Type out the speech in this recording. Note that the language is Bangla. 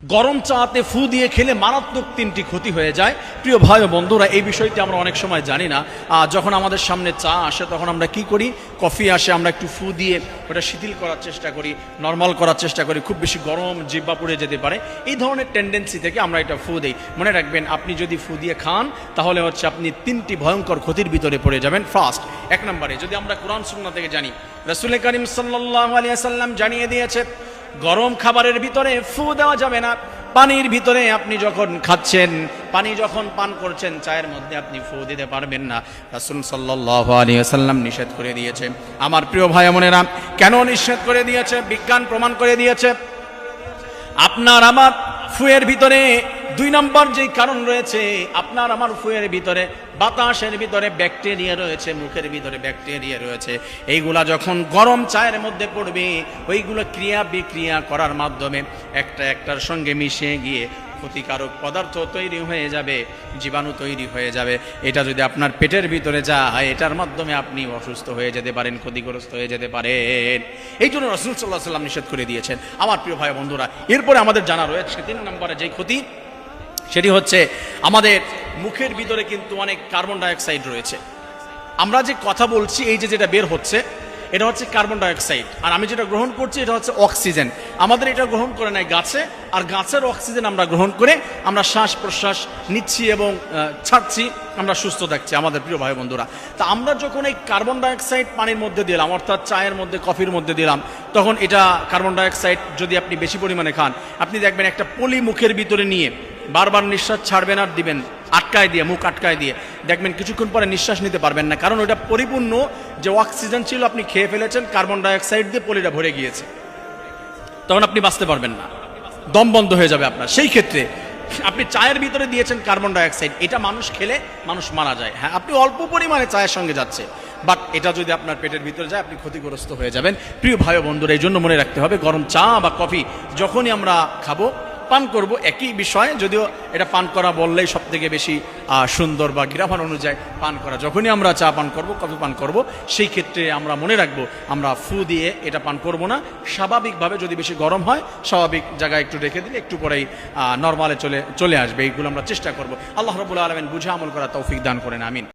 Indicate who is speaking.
Speaker 1: গরম চাতে ফু দিয়ে খেলে মারাত্মক তিনটি ক্ষতি হয়ে যায়। প্রিয় ভাই ও বন্ধুরা, এই বিষয়টি আমরা অনেক সময় জানি না। যখন আমাদের সামনে চা আসে তখন আমরা কি করি, কফি আসে, আমরা একটু ফু দিয়ে ওটা শিথিল করার চেষ্টা করি, নর্মাল করার চেষ্টা করি, খুব বেশি গরম জিহ্বা পুড়ে যেতে পারে। এই ধরনের টেন্ডেন্সি থেকে আমরা এটা ফু দিই। মনে রাখবেন, আপনি যদি ফু দিয়ে খান তাহলে হচ্ছে আপনি তিনটি ভয়ঙ্কর ক্ষতির ভিতরে পড়ে যাবেন। ফার্স্ট, এক নম্বরে যদি আমরা কোরআন সুন্নাহ থেকে জানি, রাসূল করিম সাল্লাল্লাহু আলাইহি ওয়াসাল্লাম জানিয়ে দিয়েছে গরম খাবারের ভিতরে ফু দেওয়া যাবে না। পানির ভিতরে আপনি যখন খাচ্ছেন, পানি যখন পান করছেন, চায়ের মধ্যে আপনি ফু দিতে পারবেন না। রাসূল সাল্লাল্লাহু আলাইহি ওয়াসাল্লাম নিষেধ করে দিয়েছে। আমার প্রিয় ভাই বোনেরা, কেন নিষেধ করে দিয়েছে? বিজ্ঞান প্রমাণ করে দিয়েছে। আপনার আমার ফুয়ের ভিতরে দুই নম্বর যেই কারণ রয়েছে, আপনার আমার ফুয়ের ভিতরে, বাতাসের ভিতরে ব্যাকটেরিয়া রয়েছে, মুখের ভিতরে ব্যাকটেরিয়া রয়েছে। এইগুলা যখন গরম চায়ের মধ্যে পড়বে, ওইগুলো ক্রিয়া বিক্রিয়া করার মাধ্যমে একটা একটার সঙ্গে মিশে গিয়ে ক্ষতিকারক পদার্থ তৈরি হয়ে যাবে, জীবাণু তৈরি হয়ে যাবে। এটা যদি আপনার পেটের ভিতরে যায়, এটার মাধ্যমে আপনি অসুস্থ হয়ে যেতে পারেন, ক্ষতিগ্রস্ত হয়ে যেতে পারেন। এই জন্য রাসূল সাল্লাল্লাহু আলাইহি ওয়াসাল্লাম নিষেধ করে দিয়েছেন। আমার প্রিয় ভাই বন্ধুরা, এরপরে আমাদের জানা রয়েছে তিন নম্বরে যেই ক্ষতি, সেটি হচ্ছে আমাদের মুখের ভিতরে কিন্তু অনেক কার্বন ডাইঅক্সাইড রয়েছে। আমরা যে কথা বলছি, এই যে যেটা বের হচ্ছে, এটা হচ্ছে কার্বন ডাইঅক্সাইড, আর আমি যেটা গ্রহণ করছি এটা হচ্ছে অক্সিজেন। আমাদের এটা গ্রহণ করে নেয় গাছে, আর গাছের অক্সিজেন আমরা গ্রহণ করে আমরা শ্বাস প্রশ্বাস নিচ্ছি এবং ছাড়ছি, আমরা সুস্থ থাকছি। আমাদের প্রিয় ভাই বন্ধুরা, তা আমরা যখন এই কার্বন ডাইঅক্সাইড পানির মধ্যে দিলাম, অর্থাৎ চায়ের মধ্যে, কফির মধ্যে দিলাম, তখন এটা কার্বন ডাইঅক্সাইড যদি আপনি বেশি পরিমাণে খান, আপনি দেখবেন একটা পলি মুখের ভিতরে নিয়ে বারবার নিঃশ্বাস ছাড়বেন আর দিবেন আটকায় দিয়ে, মুখ আটকায় দিয়ে, দেখবেন কিছুক্ষণ পরে নিঃশ্বাস নিতে পারবেন না। কারণ ওটা পরিপূর্ণ যে অক্সিজেন ছিল আপনি খেয়ে ফেলেছেন, কার্বন ডাইঅক্সাইড দিয়ে পলিটা ভরে গিয়েছে, তখন আপনি বাঁচতে পারবেন না, দম বন্ধ হয়ে যাবে আপনার। সেই ক্ষেত্রে আপনি চায়ের ভিতরে দিয়েছেন কার্বন ডাইঅক্সাইড, এটা মানুষ খেলে মানুষ মারা যায়। হ্যাঁ, আপনি অল্প পরিমাণে চায়ের সঙ্গে যাচ্ছে, বাট এটা যদি আপনার পেটের ভিতরে যায়, আপনি ক্ষতিগ্রস্ত হয়ে যাবেন। প্রিয় ভাই ও বন্ধুরা, এই জন্য মনে রাখতে হবে, গরম চা বা কফি যখনই আমরা খাবো, পান করব, একই বিষয়, যদিও এটা পান করা বললেই সব থেকে বেশি সুন্দর বা গ্রামার অনুযায়ী পান করা, যখনই আমরা চা পান করব, কফি পান করব, সেই ক্ষেত্রে আমরা মনে রাখবো আমরা ফু দিয়ে এটা পান করব না। স্বাভাবিকভাবে, যদি বেশি গরম হয়, স্বাভাবিক জায়গায় একটু রেখে দিলে একটু পরেই নর্মালে চলে আসবে। এইগুলো আমরা চেষ্টা করব। আল্লাহ রাব্বুল আলামিন বুঝে আমল করা তৌফিক দান করেন, আমিন।